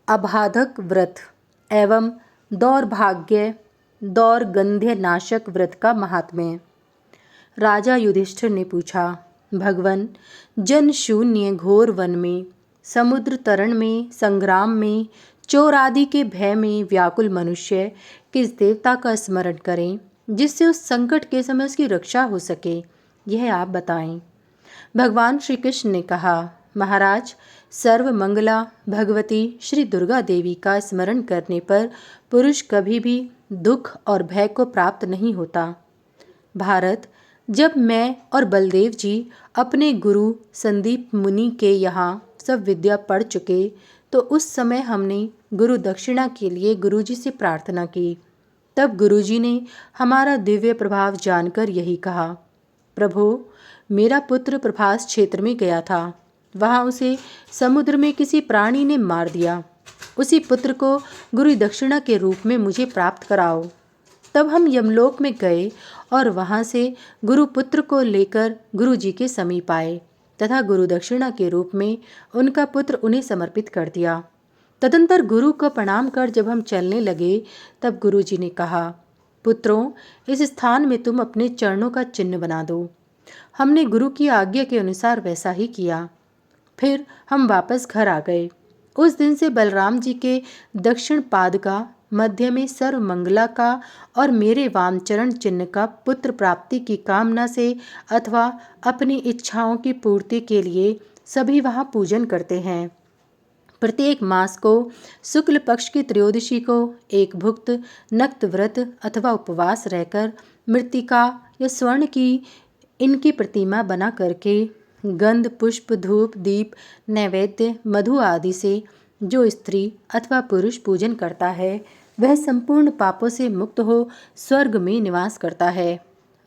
अबाधक व्रत एवं दौर्गंध्य नाशक व्रत का महात्म्य। राजा युधिष्ठिर ने पूछा, भगवन, जन शून्य घोर वन में, समुद्र तरण में, संग्राम में, चोर आदि के भय में व्याकुल मनुष्य किस देवता का स्मरण करें जिससे उस संकट के समय उसकी रक्षा हो सके, यह आप बताएं। भगवान श्री कृष्ण ने कहा, महाराज, सर्व मंगला भगवती श्री दुर्गा देवी का स्मरण करने पर पुरुष कभी भी दुख और भय को प्राप्त नहीं होता। भारत, जब मैं और बलदेव जी अपने गुरु संदीप मुनि के यहाँ सब विद्या पढ़ चुके तो उस समय हमने गुरु दक्षिणा के लिए गुरुजी से प्रार्थना की। तब गुरुजी ने हमारा दिव्य प्रभाव जानकर यही कहा, प्रभु, मेरा पुत्र प्रभास क्षेत्र में गया था, वहाँ उसे समुद्र में किसी प्राणी ने मार दिया। उसी पुत्र को गुरु दक्षिणा के रूप में मुझे प्राप्त कराओ। तब हम यमलोक में गए और वहाँ से गुरुपुत्र को लेकर गुरुजी के समीप आए तथा गुरु दक्षिणा के रूप में उनका पुत्र उन्हें समर्पित कर दिया। तदंतर गुरु को प्रणाम कर जब हम चलने लगे तब गुरुजी ने कहा, पुत्रों, इस स्थान में तुम अपने चरणों का चिन्ह बना दो। हमने गुरु की आज्ञा के अनुसार वैसा ही किया। फिर हम वापस घर आ गए। उस दिन से बलराम जी के दक्षिण पाद का, मध्य में सर्व मंगला का और मेरे वाम चरण चिन्ह का पुत्र प्राप्ति की कामना से अथवा अपनी इच्छाओं की पूर्ति के लिए सभी वहाँ पूजन करते हैं। प्रत्येक मास को शुक्ल पक्ष की त्रयोदशी को एक भुक्त नक्त व्रत अथवा उपवास रहकर मृत्तिका या स्वर्ण की इनकी प्रतिमा बना करके गंध, पुष्प, धूप, दीप, नैवेद्य, मधु आदि से जो स्त्री अथवा पुरुष पूजन करता है वह संपूर्ण पापों से मुक्त हो स्वर्ग में निवास करता है।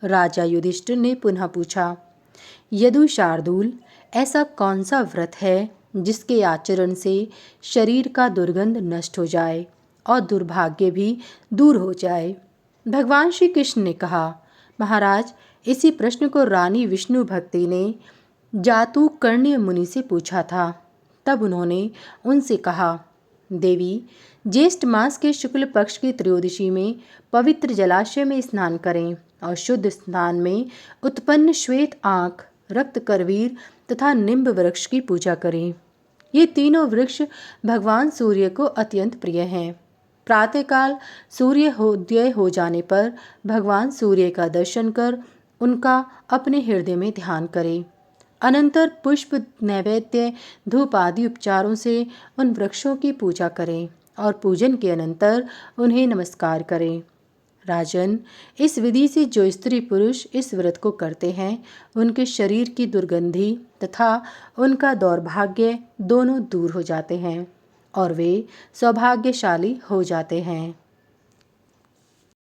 राजा युधिष्ठिर ने पुनः पूछा, यदु शार्दूल, ऐसा कौन सा व्रत है जिसके आचरण से शरीर का दुर्गंध नष्ट हो जाए और दुर्भाग्य भी दूर हो जाए? भगवान श्री कृष्ण ने कहा, महाराज, इसी प्रश्न को रानी विष्णु भक्ति ने जातुकर्ण्य मुनि से पूछा था। तब उन्होंने उनसे कहा, देवी, ज्येष्ठ मास के शुक्ल पक्ष की त्रयोदशी में पवित्र जलाशय में स्नान करें और शुद्ध स्नान में उत्पन्न श्वेत आँख, रक्त करवीर तथा निम्ब वृक्ष की पूजा करें। ये तीनों वृक्ष भगवान सूर्य को अत्यंत प्रिय हैं। प्रातःकाल सूर्योदय हो जाने पर भगवान सूर्य का दर्शन कर उनका अपने हृदय में ध्यान करें। अनंतर पुष्प, नैवेद्य, धूप आदि उपचारों से उन वृक्षों की पूजा करें और पूजन के अनंतर उन्हें नमस्कार करें। राजन, इस विधि से जो स्त्री पुरुष इस व्रत को करते हैं उनके शरीर की दुर्गंधि तथा उनका दौर्भाग्य दोनों दूर हो जाते हैं और वे सौभाग्यशाली हो जाते हैं।